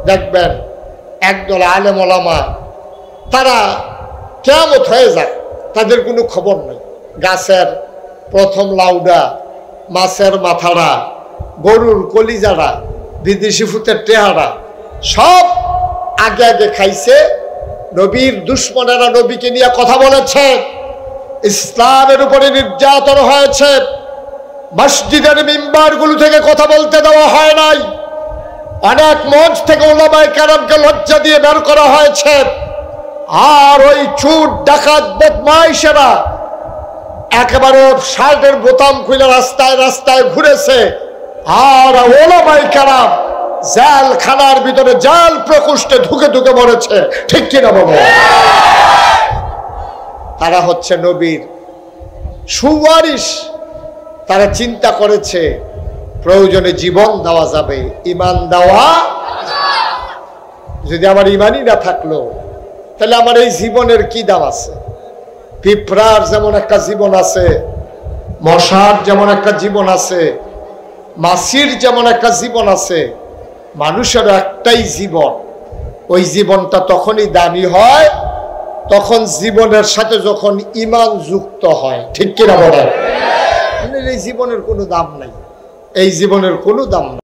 দেখবেন একদল আলেম ওলামা তারা কিয়ামত হয়ে যায়, তাদের কোনো খবর নেই। গাছের প্রথম লাউডা, মাছের মাথাড়া, গরুর কলিজাড়া, বিদেশি ফুতের টেহারা সব আগে আগে খাইছে। নবীর দুশ্মনেরা নবীকে নিয়ে কথা বলেছে, ইসলামের উপরে নির্যাতন হয়েছে, মসজিদের মিম্বারগুলো থেকে কথা বলতে দেওয়া হয় নাই, অনেক মঞ্চ থেকে উলামায়ে কেরামকে লজ্জা দিয়ে বের করা হয়েছে। আর ওই চুর ডাকাত বদমাইশেরা একেবারে শার্টের বোতাম খুলে রাস্তায় রাস্তায় ঘুরেছে। আর উলামায়ে কেরাম জেলখানার ভিতরে জেল প্রকোষ্ঠে ঢুকে ঢুকে মরেছে। ঠিক কিনা বলো? তারা হচ্ছে নবীর সুওয়ারিশ। তারা চিন্তা করেছে প্রয়োজনে জীবন দেওয়া যাবে, ঈমান দেওয়া। যদি আমার ঈমানই না থাকলো তাহলে আমার এই জীবনের কি দাম আছে? পিঁপড়ার যেমন একটা জীবন আছে, মশার যেমন একটা জীবন আছে, মাছির যেমন একটা জীবন আছে, মানুষের একটাই জীবন। ওই জীবনটা তখনই দামি হয় তখন জীবনের সাথে যখন ঈমান যুক্ত হয়। ঠিক কিনা বলেন? এই জীবনের কোনো দাম নাই, এই জীবনের কোনো দাম নাই।